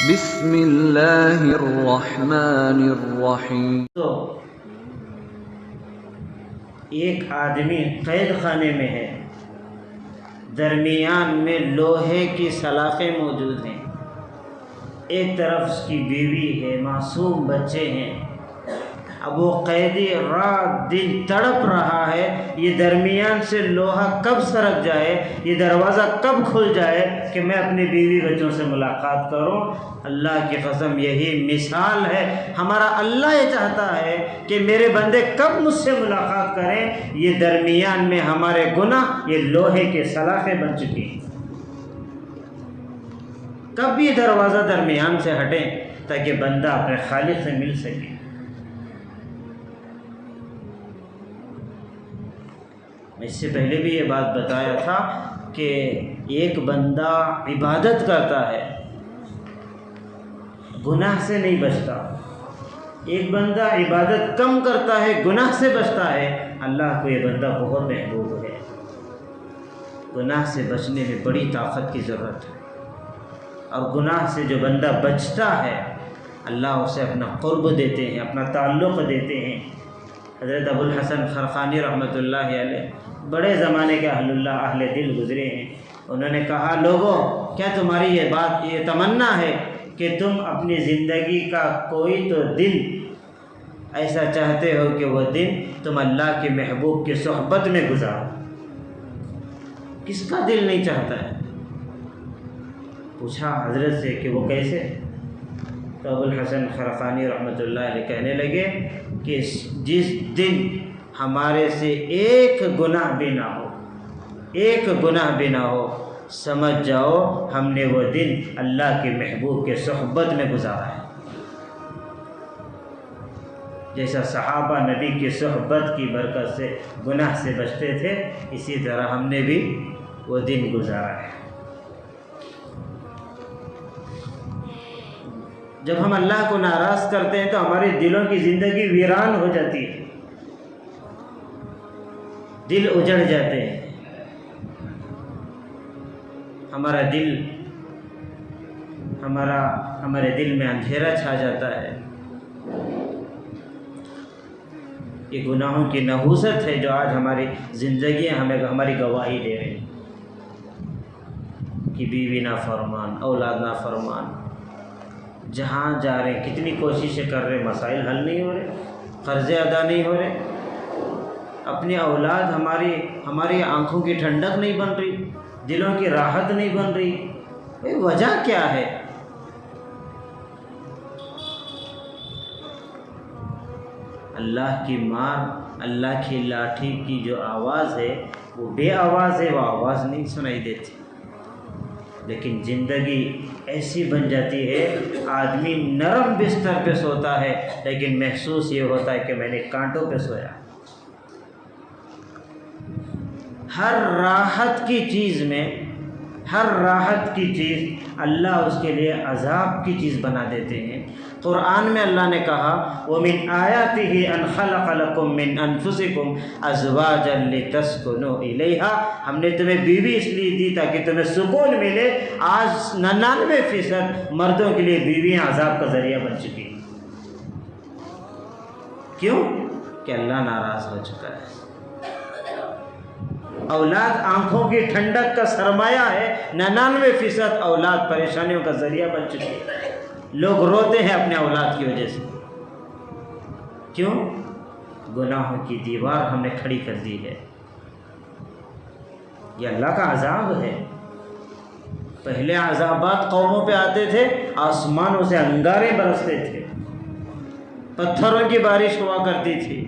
بسم اللہ الرحمن الرحیم۔ تو ایک آدمی قید خانے میں ہے، درمیان میں لوہے کی سلاخیں موجود ہیں، ایک طرف اس کی بیوی ہے، معصوم بچے ہیں۔ اب وہ قیدی رات دن تڑپ رہا ہے، یہ درمیان سے لوہا کب سرک جائے، یہ دروازہ کب کھل جائے کہ میں اپنی بیوی بچوں سے ملاقات کروں۔ اللہ کی قسم یہی مثال ہے۔ ہمارا اللہ یہ چاہتا ہے کہ میرے بندے کب مجھ سے ملاقات کریں، یہ درمیان میں ہمارے گناہ یہ لوہے کے سلاخیں بن چکی ہیں۔ کب یہ دروازہ درمیان سے ہٹیں تاکہ بندہ اپنے خالق سے مل سکے۔ اس سے پہلے بھی یہ بات بتایا تھا کہ ایک بندہ عبادت کرتا ہے، گناہ سے نہیں بچتا، ایک بندہ عبادت کم کرتا ہے، گناہ سے بچتا ہے، اللہ کو یہ بندہ بہت محبوب ہے۔ گناہ سے بچنے میں بڑی طاقت کی ضرورت ہے، اور گناہ سے جو بندہ بچتا ہے اللہ اسے اپنا قرب دیتے ہیں، اپنا تعلق دیتے ہیں۔ حضرت ابو الحسن خرقانی رحمۃ اللہ علیہ بڑے زمانے کے اہل اللہ اہل دل گزرے ہیں۔ انہوں نے کہا، لوگوں کیا تمہاری یہ تمنا ہے کہ تم اپنی زندگی کا کوئی تو دن ایسا چاہتے ہو کہ وہ دن تم اللہ کے محبوب کی صحبت میں گزارو؟ کس کا دل نہیں چاہتا ہے؟ پوچھا حضرت سے کہ وہ کیسے؟ تو ابو الحسن خرقانی رحمۃ اللہ علیہ کہنے لگے کہ جس دن ہمارے سے ایک گناہ بھی نہ ہو، ایک گناہ بھی نہ ہو، سمجھ جاؤ ہم نے وہ دن اللہ کے محبوب کے صحبت میں گزارا ہے۔ جیسا صحابہ نبی کی صحبت کی برکت سے گناہ سے بچتے تھے، اسی طرح ہم نے بھی وہ دن گزارا ہے۔ جب ہم اللہ کو ناراض کرتے ہیں تو ہمارے دلوں کی زندگی ویران ہو جاتی ہے، دل اجڑ جاتے ہیں، ہمارے دل میں اندھیرا چھا جاتا ہے۔ یہ گناہوں کی نحوست ہے جو آج ہماری زندگیاں ہماری گواہی دے رہی ہیں کہ بیوی نافرمان، اولاد نافرمان، جہاں جا رہے ہیں کتنی کوششیں کر رہے، مسائل حل نہیں ہو رہے، قرضے ادا نہیں ہو رہے، اپنی اولاد ہماری آنکھوں کی ٹھنڈک نہیں بن رہی، دلوں کی راحت نہیں بن رہی۔ وجہ کیا ہے؟ اللہ کی مار، اللہ کی لاٹھی کی جو آواز ہے وہ بے آواز ہے، وہ آواز نہیں سنائی دیتی، لیکن زندگی ایسی بن جاتی ہے، آدمی نرم بستر پہ سوتا ہے لیکن محسوس یہ ہوتا ہے کہ میں نے کانٹوں پہ سویا۔ ہر راحت کی چیز اللہ اس کے لیے عذاب کی چیز بنا دیتے ہیں۔ قرآن میں اللہ نے کہا، وَمِنْ آيَاتِهِ أَنْ خَلَقَ لَكُم مِّنْ أَنفُسِكُمْ أَزْوَاجًا لِتَسْكُنُوا إِلَيْهَا۔ ہم نے تمہیں بیوی اس لیے دی تاکہ تمہیں سکون ملے۔ آج 99% مردوں کے لیے بیویاں عذاب کا ذریعہ بن چکی ہیں۔ کیوں؟ کہ اللہ ناراض ہو چکا ہے۔ اولاد آنکھوں کی ٹھنڈک کا سرمایہ ہے، 99% اولاد پریشانیوں کا ذریعہ بن چکی ہے۔ لوگ روتے ہیں اپنے اولاد کی وجہ سے۔ کیوں؟ گناہوں کی دیوار ہم نے کھڑی کر دی ہے۔ یہ اللہ کا عذاب ہے۔ پہلے عذابات قوموں پہ آتے تھے، آسمانوں سے انگارے برستے تھے، پتھروں کی بارش ہوا کرتی تھی،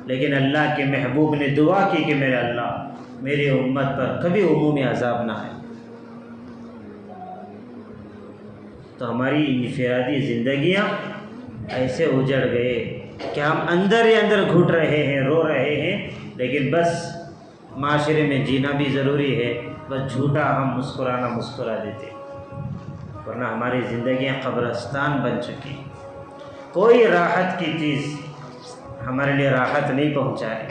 لیکن اللہ کے محبوب نے دعا کی کہ میرے اللہ میری امت پر کبھی عمومی عذاب نہ آئے۔ تو ہماری انفرادی زندگیاں ایسے اجڑ گئے کہ ہم اندر ہی اندر گھٹ رہے ہیں، رو رہے ہیں، لیکن بس معاشرے میں جینا بھی ضروری ہے، بس جھوٹا ہم مسکرا دیتے، ورنہ ہماری زندگیاں قبرستان بن چکی۔ کوئی راحت کی چیز ہمارے لیے راحت نہیں پہنچائے۔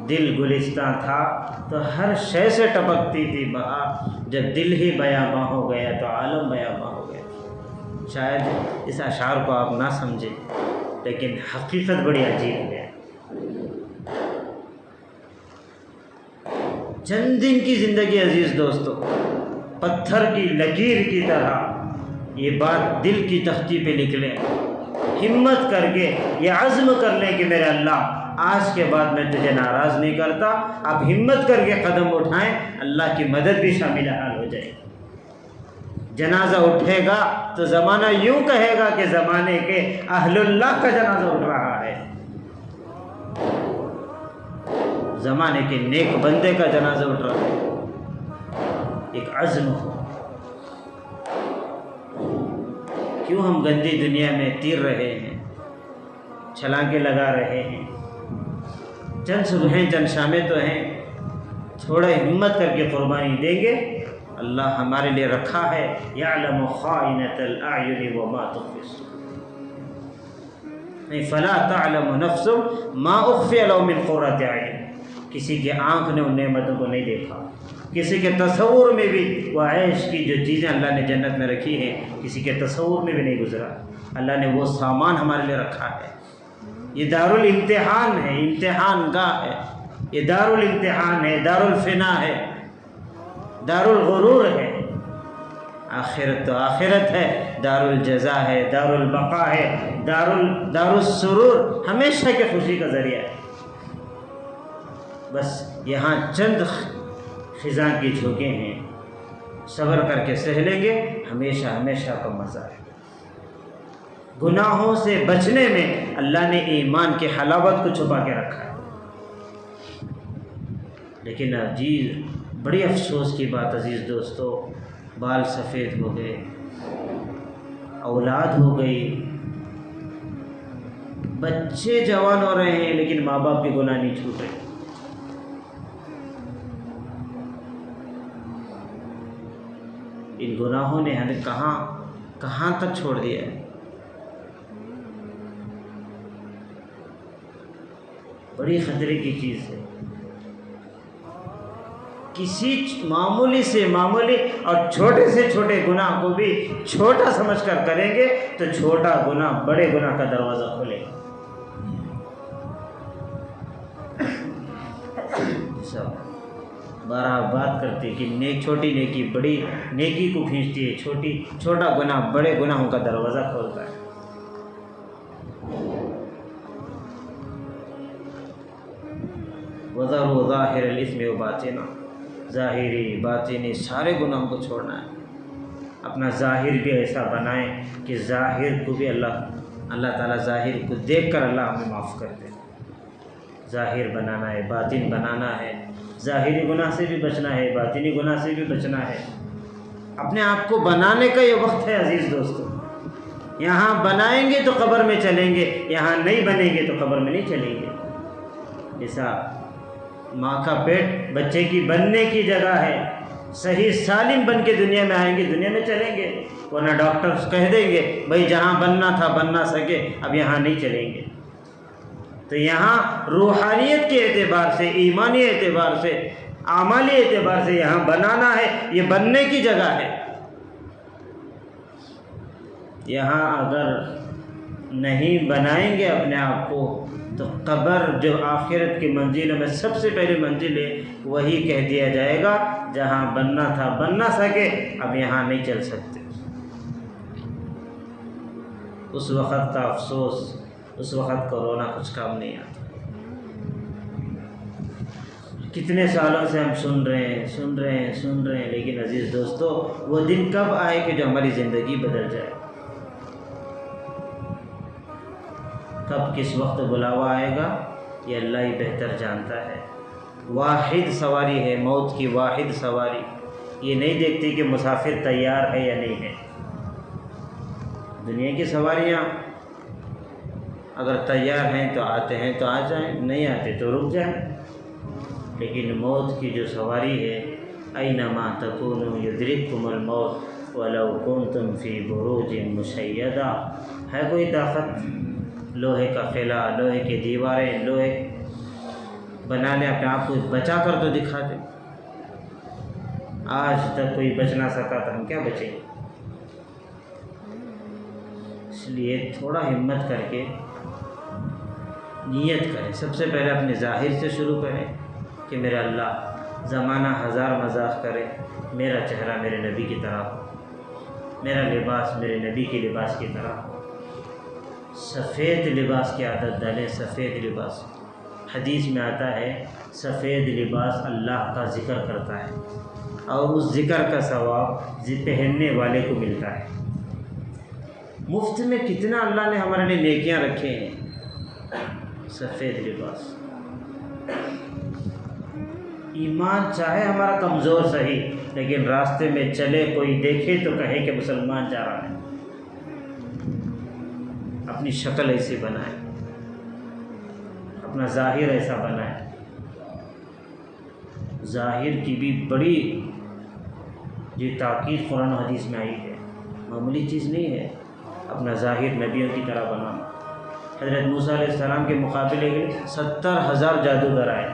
دل گلستاں تھا تو ہر شے سے ٹپکتی تھی بہار، جب دل ہی بیاباں ہو گیا تو عالم بیاباں ہو گیا۔ شاید اس اشعار کو آپ نہ سمجھیں، لیکن حقیقت بڑی عجیب ہے۔ چند دن کی زندگی عزیز دوستو، پتھر کی لکیر کی طرح یہ بات دل کی تختی پہ لکھ لیں، ہمت کر کے یہ عزم کر لیں کہ میرے اللہ آج کے بعد میں تجھے ناراض نہیں کرتا۔ آپ ہمت کر کے قدم اٹھائیں، اللہ کی مدد بھی شامل حال ہو جائے۔ جنازہ اٹھے گا تو زمانہ یوں کہے گا کہ زمانے کے اہل اللہ کا جنازہ اٹھ رہا ہے، زمانے کے نیک بندے کا جنازہ اٹھ رہا ہے۔ ایک عزم ہو، کیوں ہم گندی دنیا میں تیر رہے ہیں، چھلانگیں لگا رہے ہیں؟ چند صبحیں چند شامیں تو ہیں، تھوڑا ہمت کر کے قربانی دیں گے، اللہ ہمارے لیے رکھا ہے یعلم خائنۃ الاعین وما تخفی الصدور، نہیں فلا تعلم نفس ما اخفی لهم من قرۃ اعین۔ کسی کے آنکھ نے ان نعمتوں کو نہیں دیکھا، کسی کے تصور میں بھی وہ عیش کی جو چیزیں اللہ نے جنت میں رکھی ہیں کسی کے تصور میں بھی نہیں گزرا۔ اللہ نے وہ سامان ہمارے لیے رکھا ہے۔ یہ دارالامتحان ہے، امتحان گاہ ہے، یہ دارالامتحان ہے، دارالفنا ہے، دارالغرور ہے۔ آخرت تو آخرت ہے، دارالجزا ہے، دارالبقا ہے، دارالسرور، ہمیشہ کی خوشی کا ذریعہ ہے۔ بس یہاں چند خزاں کی جھوکیں ہیں، صبر کر کے سہ لیں گے، ہمیشہ ہمیشہ کا مزہ ہے۔ گناہوں سے بچنے میں اللہ نے ایمان کی حلاوت کو چھپا کے رکھا ہے۔ لیکن بڑی افسوس کی بات عزیز دوستو، بال سفید ہو گئے، اولاد ہو گئی، بچے جوان ہو رہے ہیں، لیکن ماں باپ کے گناہ نہیں چھوٹ رہے۔ ان گناہوں نے ہمیں کہاں تک چھوڑ دیا ہے۔ بڑی خطرے کی چیز ہے۔ کسی معمولی سے معمولی اور چھوٹے سے چھوٹے گناہ کو بھی چھوٹا سمجھ کر کریں گے تو چھوٹا گناہ بڑے گناہ کا دروازہ کھولے گا۔ بارہ بات کرتے کہ چھوٹی نیکی بڑی نیکی کو کھینچتی ہے، چھوٹا گناہ بڑے گناہوں کا دروازہ کھولتا ہے۔ وَذَرُوا ظَاهِرَ الْإِثْمِ وَبَاطِنَهُ، ظاہری باطنی سارے گناہوں کو چھوڑنا ہے۔ اپنا ظاہر بھی ایسا بنائیں کہ ظاہر کو بھی اللہ تعالیٰ ظاہر کو دیکھ کر اللہ ہمیں معاف کر دے۔ ظاہر بنانا ہے، باطن بنانا ہے، ظاہری گناہ سے بھی بچنا ہے، باطنی گناہ سے بھی بچنا ہے۔ اپنے آپ کو بنانے کا یہ وقت ہے عزیز دوستو۔ یہاں بنائیں گے تو قبر میں چلیں گے، یہاں نہیں بنیں گے تو قبر میں نہیں چلیں گے۔ ایسا ماں کا پیٹ بچے کی بننے کی جگہ ہے، صحیح سالم بن کے دنیا میں آئیں گے، دنیا میں چلیں گے، ورنہ ڈاکٹر کہہ دیں گے بھائی جہاں بننا تھا بن نہ سکے، اب یہاں نہیں چلیں گے۔ تو یہاں روحانیت کے اعتبار سے، ایمانی اعتبار سے، اعمالی اعتبار سے یہاں بنانا ہے، یہ بننے کی جگہ ہے۔ یہاں اگر نہیں بنائیں گے اپنے آپ کو تو قبر جو آخرت کی منزلوں میں سب سے پہلی منزل ہے، وہی کہہ دیا جائے گا جہاں بننا تھا بن نہ سکے، اب یہاں نہیں چل سکتے۔ اس وقت کا افسوس، اس وقت کا رونا کچھ کام نہیں آتا۔ کتنے سالوں سے ہم سن رہے ہیں، لیکن عزیز دوستو وہ دن کب آئے کہ جو ہماری زندگی بدل جائے؟ کب کس وقت بلاوا آئے گا یہ اللہ ہی بہتر جانتا ہے۔ واحد سواری ہے موت کی، واحد سواری، یہ نہیں دیکھتی کہ مسافر تیار ہے یا نہیں ہے۔ دنیا کی سواریاں اگر تیار ہیں تو آتے ہیں تو آ جائیں، نہیں آتے تو رک جائیں، لیکن موت کی جو سواری ہے، اینما تکونوا یدرککم الموت ولو کنتم فی بروج مشیدہ، ہے کوئی طاقت؟ لوہے کا قلعہ، لوہے کی دیواریں، بنا لیں، اپنے آپ کو بچا کر تو دکھا دیں۔ آج تک کوئی بچ نہ سکا تو ہم کیا بچیں گے؟ اس لیے تھوڑا ہمت کر کے نیت کریں، سب سے پہلے اپنے ظاہر سے شروع کریں کہ میرا اللہ زمانہ ہزار مذاق کرے، میرا چہرہ میرے نبی کی طرح ہو، میرا لباس میرے نبی کے لباس کی طرح ہو، سفید لباس کی عادت ڈالیں۔ سفید لباس، حدیث میں آتا ہے سفید لباس اللہ کا ذکر کرتا ہے اور اس ذکر کا ثواب پہننے والے کو ملتا ہے۔ مفت میں کتنا اللہ نے ہمارے لیے نیکیاں رکھے ہیں۔ سفید لباس، ایمان چاہے ہمارا کمزور صحیح، لیکن راستے میں چلے کوئی دیکھے تو کہے کہ مسلمان جا رہا ہے۔ اپنی شکل ایسی بنائے، اپنا ظاہر ایسا بنائے۔ ظاہر کی بھی بڑی یہ تاکید قرآن و حدیث میں آئی ہے، معمولی چیز نہیں ہے اپنا ظاہر نبیوں کی طرح بنانا۔ حضرت موسیٰ علیہ السلام کے مقابلے کے 70,000 جادوگر آئے،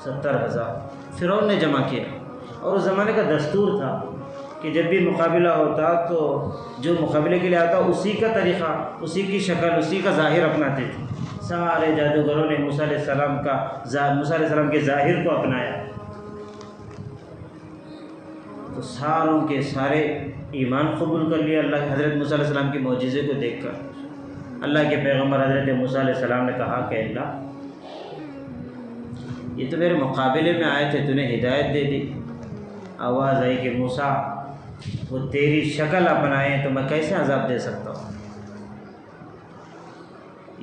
70,000 فرعون نے جمع کیا، اور اس زمانے کا دستور تھا کہ جب بھی مقابلہ ہوتا تو جو مقابلے کے لیے آتا اسی کا طریقہ، اسی کی شکل، اسی کا ظاہر اپناتے تھے۔ سارے جادوگروں نے موسیٰ علیہ السلام کے ظاہر کو اپنایا، تو ساروں کے سارے ایمان قبول کر لیا اللہ حضرت موسیٰ علیہ السلام کے معجزے کو دیکھ کر۔ اللہ کے پیغمبر حضرت موسیٰ علیہ السلام نے کہا کہ اللہ یہ تو میرے مقابلے میں آئے تھے، تو نے ہدایت دے دی۔ آواز آئی کہ موسیٰ وہ تیری شکل اپنائیں تو میں کیسے عذاب دے سکتا ہوں؟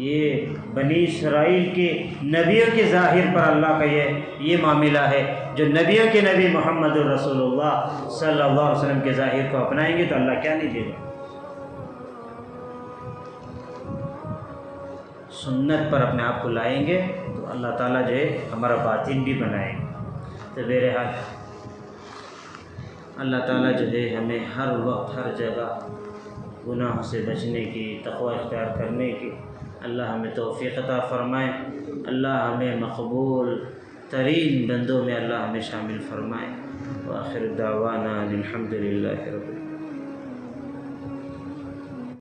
یہ بنی اسرائیل کے نبیوں کے ظاہر پر اللہ کا یہ معاملہ ہے، جو نبیوں کے نبی محمد الرسول اللہ صلی اللہ علیہ وسلم کے ظاہر کو اپنائیں گے تو اللہ کیا نہیں دے گا۔ سنت پر اپنے آپ کو لائیں گے تو اللہ تعالیٰ جو ہے ہمارا باطن بھی بنائے گا۔ تو بہرحال اللہ تعالیٰ جو ہے ہمیں ہر وقت ہر جگہ گناہوں سے بچنے کی، تقوی اختیار کرنے کی اللہ ہمیں توفیق عطا فرمائے۔ اللہ ہمیں مقبول ترین بندوں میں اللہ ہمیں شامل فرمائے۔ وآخر دعوانا الحمد للہ رب العالمین۔